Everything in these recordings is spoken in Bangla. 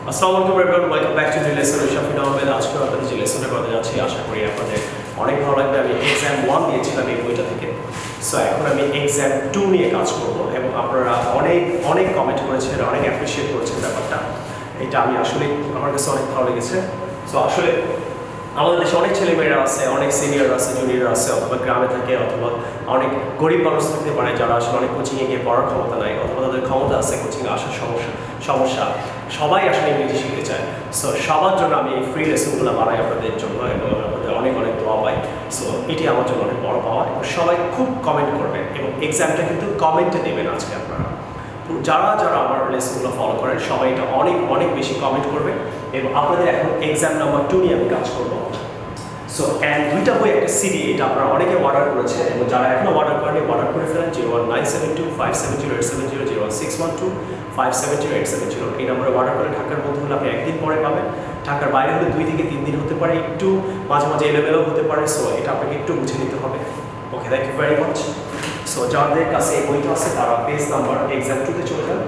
আসসালামু আলাইকুম everyone, welcome back to the lesson of Shafin Ahmed. আজকে আপনাদের যে লেসনটা করতে যাচ্ছি আশা করি আপনাদের অনেক ভালো লাগবে। আমি এক্সাম 1 দিয়েছিলাম এই বইটা থেকে, সো এখন আমি এক্সাম 2 নিয়ে কাজ করব এবং আপনারা অনেক অনেক কমেন্ট করেছেন, অনেক অ্যাপ্রিসিয়েট করেছেন ব্যাপারটা। এটা আমি আসলে আমার কাছে অনেক ভালো লেগেছে। সো আসলে আমাদের দেশে অনেক ছেলেমেয়েরা আছে, অনেক সিনিয়র আছে, জুনিয়র আছে, অথবা গ্রামে থাকে, অথবা অনেক গরিব মানুষ থাকতে পারে যারা আসলে অনেক কোচিংয়ে গিয়ে পড়ার ক্ষমতা নাই, অথবা তাদের ক্ষমতা আছে কোচিংয়ে আসার সমস্যা সবাই আসলে ইংরেজি শিখতে চায়। সো সবার জন্য আমি এই ফ্রি লেসনগুলো বানাই আপনাদের জন্য এবং আপনাদের অনেক অনেক দোয়া পাই। সো এটি আমার জন্য অনেক বড় পাওয়া এবং সবাই খুব কমেন্ট করবেন এবং এক্সামটা কিন্তু কমেন্টে দেবেন আজকে আপনারা। যারা যারা আমার লেসনগুলো ফলো করেন সবাই এটা অনেক অনেক বেশি কমেন্ট করবে এবং আপনাদের এখন এক্সাম নাম্বার 2 নিয়ে আমি কাজ করবো। সো অ্যান্ড দুইটা বই একটা সিডি, এটা আপনারা অনেকে অর্ডার করেছেন এবং যারা এখনও অর্ডার করেনি অর্ডার করে ফেলেন 01972570870 01612570870 এই নম্বরে অর্ডার করে ঢাকার মধ্যে হলে আপনি একদিন পরে পাবেন, ঢাকার বাইরে হলে 2 থেকে 3 দিন হতে পারে, একটু মাঝে মাঝে এলোমেলো হতে পারে। সো এটা আপনাকে একটু বুঝে নিতে হবে। Okay, thank you very much. So যাদের কাছে এই বইটা আছে তারা পেজ নাম্বার এক্সাম 2-তে চলে যান।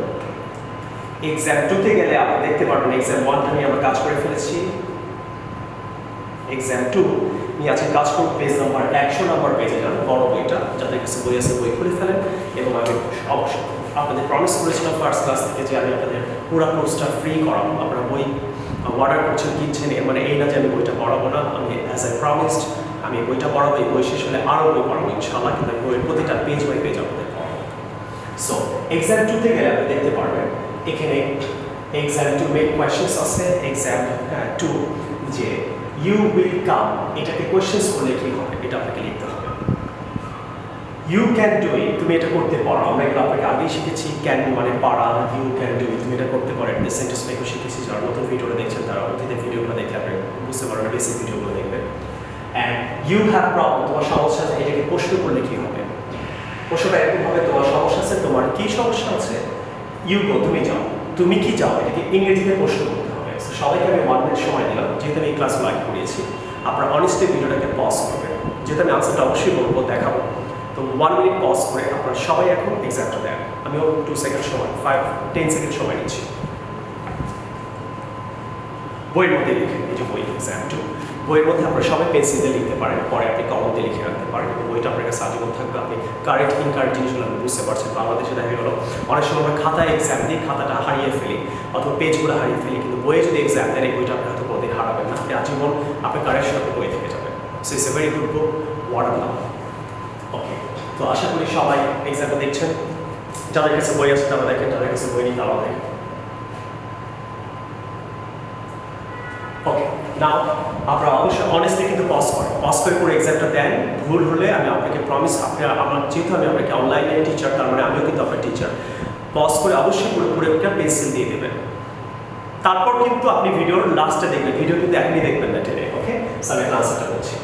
এক্সাম 2-তে গেলে আপনি দেখতে পারবেন এক্সাম 1টা নিয়ে আমরা কাজ করে ফেলেছি। এক্সাম 2 নিয়ে আজকে কাজ করব পেজ নাম্বার 100 নাম্বার পেজে যান, বড় বইটা। যাদের কাছে বই আছে বই খুলে ফেলেন এবং আমি অবশ্যই আপনাদের প্রমিস করেছিলাম ফার্স্ট ক্লাস থেকে যে আমি আপনাদের পুরো কোর্সটা ফ্রি করাবো। আপনারা বই অর্ডার করছেন, কিনছেন, মানে এই না যে আমি বইটা পড়াবো না। আমি অ্যাজ আই প্রমিসড আমি বইটা পড়াবো, এই বই শেষ হলে আরও বই পড়াবো ইনশাআল্লাহ, কিন্তু বইয়ের প্রতিটা পেজ বাই পেজ আপনাদের পড়াবো। সো এক্সাম 2-তে গেলে আপনি দেখতে পারবেন এখানে এক্সাম 2 মেইন কোয়েশ্চেন্স আছে। এক্সাম 2 যে ইউ উইল কাম, এটাকে কোয়েশ্চেন্স করলে কি হবে এটা আপনাকে লিখতে হবে। ইউ ক্যান ডু ইট, তুমি এটা করতে পারো। আমরা এগুলো আপনাকে আগেই শিখেছি। ক্যান মানে পারা, ইউ ক্যান ডু ইট, তুমি এটা করতে পারো। এটা সেন্টেন্স মেকও শিখেছি। যারা নতুন ভিডিওটা দেখছেন তারা অতীতের ভিডিওগুলো দেখলে আপনি বুঝতে পারবেন, বেসিক ভিডিওগুলো দেখবেন। অ্যান্ড ইউ হ্যাভ প্রবলেম, তোমার সমস্যা আছে, এটাকে প্রশ্ন করলে কি হবে? প্রশ্নটা এরকম হবে, তোমার সমস্যা আছে, তোমার কি সমস্যা আছে? ইউ গো, তুমি যাও, তুমি কি যাও, এটাকে ইংরেজিতে প্রশ্ন করতে হবে। সবাইকে আমি 1 মিনিট সময় দিলাম, যেহেতু আমি এই ক্লাসগুলো আগে করিয়েছি। আপনারা অনেস্টলি ভিডিওটাকে পজ করবেন, যেহেতু আমি আনসারটা অবশ্যই বলবো, দেখাবো। তো 1 মিনিট পজ করে আপনারা সবাই এখন এক্সামটা দেন। আমিও 2 সেকেন্ড সময় 5-10 সেকেন্ড সময় নিচ্ছি। বইয়ের মধ্যে লিখে, এই যে বই এক্সাম 2 বইয়ের মধ্যে আপনারা সবাই পেন্সিল দিয়ে লিখতে পারেন, পরে আপনি কলম দিয়ে লিখে রাখতে পারেন। বইটা আপনার কাছে আজীবন থাকবে, আপনি কারেক্ট ইনকারেক্ট জিনিসগুলো আপনি বুঝতে পারছেন। বাংলাদেশে দেখা গেলো অনেক সময় আমরা খাতায় এক্সাম দিই, খাতাটা হারিয়ে ফেলি অথবা পেজগুলো হারিয়ে ফেলি, কিন্তু বইয়ে যদি এক্সাম দেন এই বইটা আপনি হয়তো কোনোদিন হারাবেন না, আপনি আজীবন আপনার কারেকশন আপনি বই থেকে যাবেন। So it's a very good book, order now. Okay, তো আশা করি সবাই এক্সামটা দেখছেন। যাদের কাছে বই আছে তারা দেখেন, যাদের কাছে বই নেই তারাও দেখেন। ওকে, নাও আপনারা অবশ্যই অনেস্টলি কিন্তু পজ করে পুরো এক্সামটা দেন। ভুল হলে আমি আপনাকে প্রমিস, আমার যেহেতু আমি আপনাকে অনলাইনে টিচার, তার মানে আমিও কিন্তু আপনার টিচার। পজ করে অবশ্যই পুরো একটা পেন্সিল দিয়ে দেবেন। তারপর কিন্তু আপনি ভিডিওর লাস্টে দেখবেন, ভিডিও কিন্তু এখনই দেখবেন না টেনে। ওকে, আমি এখন আনসারটা বলছি।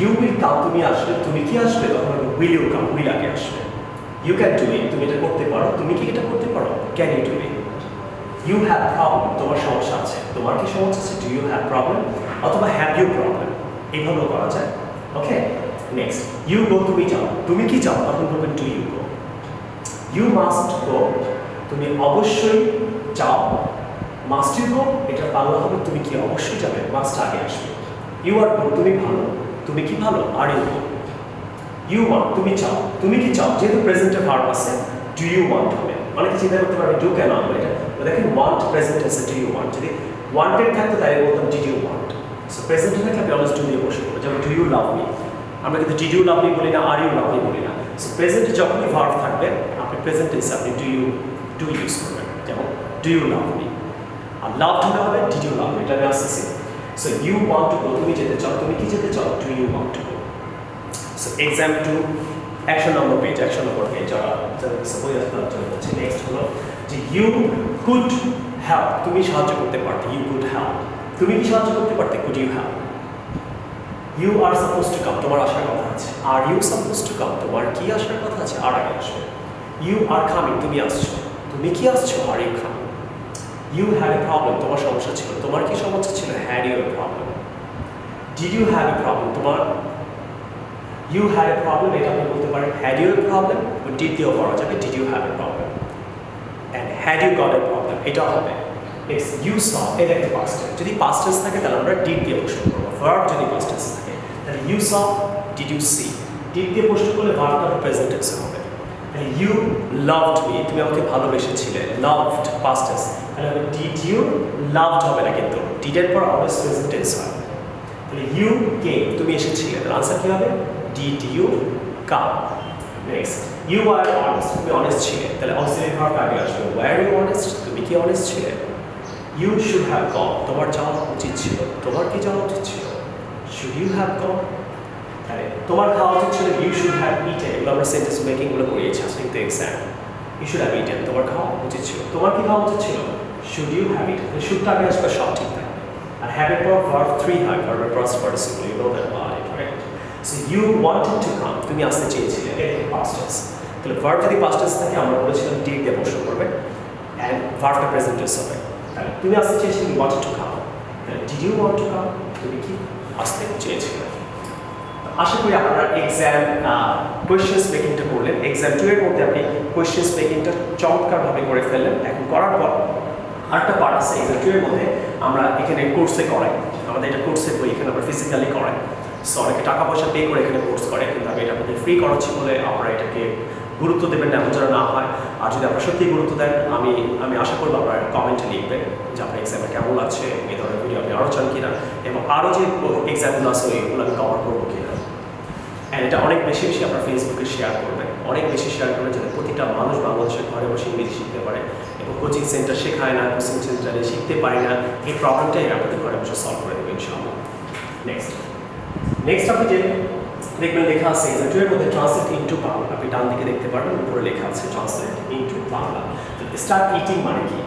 ইউ উইল কাম, তুমি আসবে, তুমি কি আসবে, তখন উইল ইউ কাম, উইল আগে আসবে। ইউ ক্যান ডু ইট, তুমি এটা করতে পারো, তুমি কি এটা করতে পারো, can you do it. You have problem, তোমার সমস্যা আছে, তোমার কি সমস্যা আছে, ডু ইউ হ্যাভ প্রবলেম, অথবা হ্যাভ ইউ প্রবলেম, এইভাবেও করা যায়। ওকে, নেক্সট ইউ গো, তুমি যাও, তুমি কি যাও, তখন বলবেন do you go. You must go, তুমি অবশ্যই যাও, মাস্ট ইউ গো, এটা বাংলা হবে তুমি কি অবশ্যই যাবে, মাস্ট আগে আসবে। ইউ আর গুড, তুমি ভালো, তুমি কি ভালো, are you good. You want, তুমি চাও, তুমি কি চাও, যেহেতু প্রেজেন্টে ভার্ব আছে ডু ইউ ওয়ান্ট হবে। অনেকে চিন্তা করতে পারবে ডু কেন হবে এটা, দেখেন ওয়ান্ট প্রেজেন্ট আছে, ডু ইউ ওয়ান্ট, যদি ওয়ান্টেড থাকতো তাই বলতাম ডিড ইউ ওয়ান্ট। সো প্রেজেন্টে থাকলে আপনি অলওয়েজ ডু দিয়ে প্রশ্ন করবো, যেমন ডু ইউ লাভ মি, আমরা কিন্তু ডিড ইউ লাভ মি বলি না, আর ইউ লাভ মি বলি না। সো প্রেজেন্টে যখনই ভার্ব থাকবে আপনি প্রেজেন্টে আপনি ডু ইউজ করবেন, যেমন ডু ইউ লাভ মি। আর লাভ হলে হবে ডিড ইউ লাভ মি, এটা আমি আসতেছি। So you want to go, তুমি যেতে চাও, তুমি কি যেতে চাও, do you want to go. So exam 2 100 number page, 100 number page যারা বই আছে তার জন্য বলছি। নেক্সট হলো যে ইউ কুড হেল্প, তুমি সাহায্য করতে পারতে, ইউ কুড হেল্প, তুমি কি সাহায্য করতে পারতে, could you help. You are suppose to come, তোমার আসার কথা আছে, আর ইউ সাপোজ টু কাম, তোমার কি আসার কথা আছে, আর আগে আসবে। ইউ আর কামিং, তুমি আসছো, তুমি কি আসছো, are you coming. You had a problem, তোমার সমস্যা ছিল, তোমার কি সমস্যা ছিল, had you a problem. Did you have a problem, তোমার ইউ হ্যাড এ প্রবলেম, এটা আপনি বলতে পারেন had you a problem, did দিয়েও করা যাবে, did you have a problem. and had you got a problem এটা হবে next you saw এটা একটা past tense যদি past tense থাকে তাহলে আমরা did দিয়ে প্রশ্ন করব verb যদি past tense থাকে তাহলে you saw did you see did দিয়ে প্রশ্ন করলে ভার্বটা প্রেজেন্ট টেন্সে হবে তাহলে you loved me তুমি আমাকে ভালোবেসেছিলে loved past tense তাহলে হবে did you loved হবে না কিন্তু did এর পর always present tense হয় তাহলে you came তুমি এসেছিলে তাহলে আনসার কি হবে did you come next you were honest তুমি honest ছিলে তাহলে auxiliary verb আগে আসবে were you honest তুমি কি honest ছিলে you should have gone তোমার যাওয়া উচিত ছিল তোমার কি যাওয়া উচিত ছিল should you have gone তাহলে তোমার খাওয়া উচিত ছিল you should have eaten এগুলো আমরা সেন্টেন্স মেকিং গুলো করিয়েছি আসলে কিন্তু exam you should have eaten তোমার খাওয়া উচিত ছিল তোমার কি খাওয়া উচিত ছিল should you have eaten should টা আগে আসবে সব ঠিক থাকবে আর have এর পর verb 3 হয় verb past participle you know that about it right so you wanted to come তুমি আসতে চেয়েছিলে এটা past tense তাহলে verb যদি past tense থাকে আমরা বলেছিলাম did দিয়ে প্রশ্ন করবে and verb টা present tense হবে তাহলে তুমি আসতে চেয়েছিলে you wanted to come তাহলে did you want to come তুমি কি আসতে চেয়েছিলে আশা করি আপনারা এক্সাম কোয়েশ্চেন্স মেকিংটা করলেন এক্সাম 2 এর মধ্যে আপনি কোয়েশ্চেন্স মেকিংটা চমৎকারভাবে করে ফেললেন এখন করার পর আরেকটা পার্ট আছে এক্সাম 2 এর মধ্যে আমরা এখানে কোর্সে করাই আমাদের এটা কোর্সের বই এখানে আমরা ফিজিক্যালি করাই সো অনেকে টাকা পয়সা পে করে এখানে কোর্স করে কিন্তু আমি এটা আপনাদের ফ্রি করাচ্ছি বলে আপনারা এটাকে গুরুত্ব দেবেন না এমন যেন না হয় আর যদি আপনারা সত্যি গুরুত্ব দেন আমি আশা করবো আপনারা কমেন্টে লিখবেন যে আপনার এক্সামে কেমন লাগছে এই ধরনের ভিডিও আপনি আরও চান কিনা এবং আরও যে এক্সামগুলো আছে ওইগুলো আমি কভার করবো কিনা অ্যান্ড এটা অনেক বেশি বেশি আপনার ফেসবুকে শেয়ার করবেন অনেক বেশি শেয়ার করবেন যাতে প্রতিটা মানুষ বাংলাদেশের ঘরে বসে ইংরেজি শিখতে পারে এবং কোচিং সেন্টার শেখায় না কোচিং সেন্টারে শিখতে পারে না এই প্রবলেমটাই আপনাদের ঘরে বসে সলভ করে দেবেন ইনশাআল্লাহ নেক্সট আপনি যে দেখবেন লেখা আছে এক্সাম 2 এর মধ্যে ট্রান্সলেট ইনটু বাংলা আপনি ডান দিকে দেখতে পারবেন উপরে লেখা আছে translate into Bangla start eating মানে কি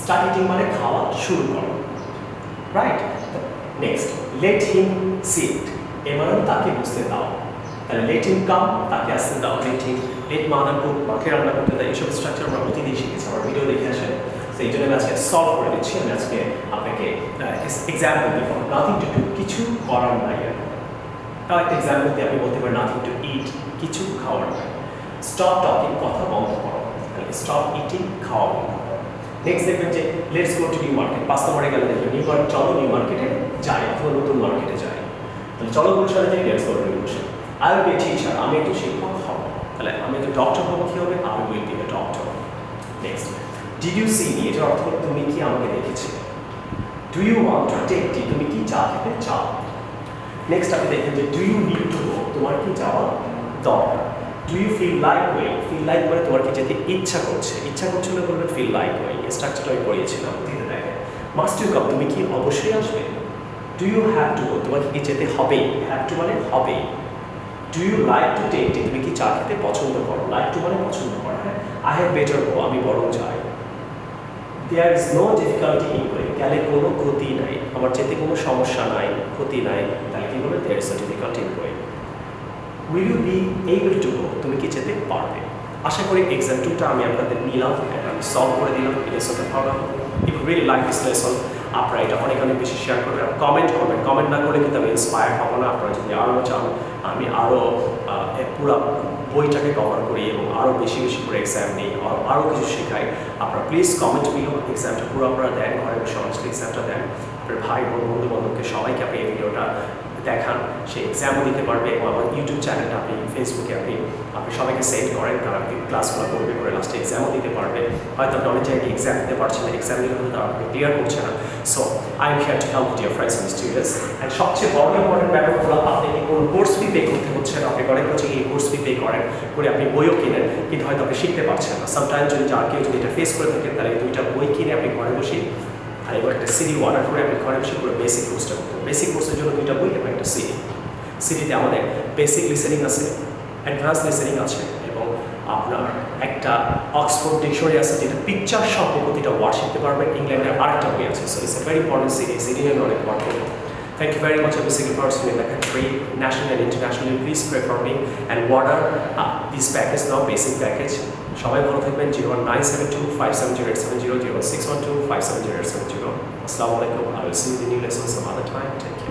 স্টার্ট ইটিং মানে খাওয়া শুরু করো right next let him sit এ মানে তাকে বুঝতে দাও তাহলে লেট হিম কাম তাকে আসতে দাও লেট মানে কুক মাকে রান্না করতে দাও এইসব স্ট্রাকচার আমরা প্রতিদিন শিখেছি আমার ভিডিও দেখে আসেন তো এই জন্য আমি আজকে সলভ করে দিচ্ছি আমি আজকে আপনাকে এক্সাম্পল দিব নাথিং টু ডু কিছু করার নাই তাও একটা এক্সাম্পল দিয়ে আপনি বলতে পারেন নাথিং টু ইট কিছু খাওয়ার নাই স্টপ টকিং কথা বন্ধ করো তাহলে স্টপ ইটিং খাওয়া বন্ধ করো নেক্সট দেখবেন যে let's go to new market 5 নম্বরে গেলে দেখবেন চলো নিউ মার্কেটে যাই অথবা নতুন মার্কেটে যাই তাহলে চলো গুলশানে যাই let's go to new market I will be a teacher আমি একটু শিক্ষক হব তাহলে আমি একটু ডক্টর হবো কি হবে I will be a doctor next did you see me এটার অর্থ তুমি কি আমাকে দেখেছিলে do you want to take tea তুমি কি চা খেতে চাও নেক্সট আপনি দেখেন যে do you need to go তোমার কি যাওয়া দরকার ডু ইউ ফিল লাইক ওয়েং ফিল লাইক মানে তোমার কি যেতে ইচ্ছা করছে হলে বলবেন ফিল লাইক ওয়েং এই স্ট্রাকচারটা আমি পড়িয়েছিলাম দিতে দেখেন মাস্ট ইউ কাম তুমি কি অবশ্যই আসবে do you have to go তোমাকে কি যেতে হবেই হ্যাভ টু মানে হবেই do you like to take tea তুমি কি চা খেতে পছন্দ করো লাইক টু মানে পছন্দ করো হ্যাঁ আই হ্যাভ বেটার গো আমি বরং চাই there is no difficulty in going গেলে কোনো ক্ষতি নাই আমার যেতে কোনো সমস্যা নাই ক্ষতি নাই তাহলে কি বলবে there is no difficulty in going will you be able to go তুমি কি যেতে পারবে আশা করি এক্সাম 2টা আমি আপনাদের নিলাম এটা আমি সলভ করে দিলাম লেসনটা ভালো if you really like this lesson আপনারা এটা অনেক বেশি শেয়ার করবেন আর কমেন্ট না করলে কিন্তু আমি ইন্সপায়ার হবো না আপনারা যদি আরও চান আমি আরও পুরো বইটাকে কভার করি এবং আরও বেশি বেশি করে এক্সাম নিই আরও কিছু শেখাই আপনারা প্লিজ কমেন্ট বিলো এক্সামটা পুরো আপনারা দেন ঘরে বসে অনেস্টলি এক্সামটা দেন আপনার ভাই বোন বন্ধু বান্ধবকে সবাইকে আপনি এই ভিডিওটা দেখান সে এক্সামও দিতে পারবে এবং আমার ইউটিউব চ্যানেলটা আপনি ফেসবুকে আপনি সবাইকে সেন্ড করেন কারণ আপনি ক্লাসগুলো করবে করে লাস্টে এক্সামও দিতে পারবে হয়তো আপনি অনেক জায়গায় এক্সাম দিতে পারছেন না এক্সাম দিলে হয়তো তারা আপনি ক্লিয়ার করছে না so I am here to help dear friends and students and সবচেয়ে বড় ইম্পর্টেন্ট ব্যাপার হলো আপনি কি কোনো কোর্স ফি পে করতে হচ্ছে না আপনি অনেক হচ্ছে এই কোর্স ফি পে করেন করে আপনি বইও কিনেন কিন্তু হয়তো আপনি শিখতে পারছেন না সামটাইম যদি কেউ যদি এটা ফেস করে থাকেন তাহলে 2টা বই কিনে আপনি ঘরে বসে আর এবার একটা সিডি অর্ডার করে আপনি ঘরে বসে পুরো বেসিক কোর্সটা করতে বেসিক কোর্সের জন্য 2টা বই এবং একটা সিডিতে আমাদের বেসিক লিসেনিং আছে অ্যাডভান্স লিসেনিং আছে এবং আপনার একটা অক্সফোর্ড ডিকশনারি আছে যেটা পিকচার সহ প্রতিটা ওয়ার্ড শিখতে পারবেন ইংল্যান্ডের আরেকটা বই আছে so it's a very important CD নিয়ে অনেক ওয়ার্ক করবেন Thank you very much every single person in the country, national and internationally. Please pray for me and order this package now, basic package. সবাই ভালো থাকবেন 01972570870 0612570870. Assalamu alaikum. I will see you in the new lesson some other time. Take care.